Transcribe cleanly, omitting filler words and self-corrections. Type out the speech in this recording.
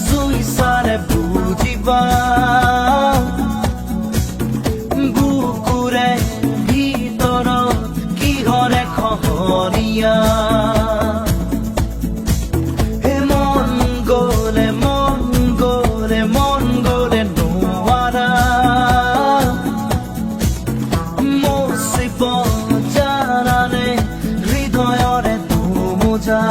সুইসাৰে বুঝিবা বুকুৰে ভিতৰত কিহৰে খহৰীয়া মন গ'লে নোৱাৰা মচিব জানানে হৃদয়ৰে মোজা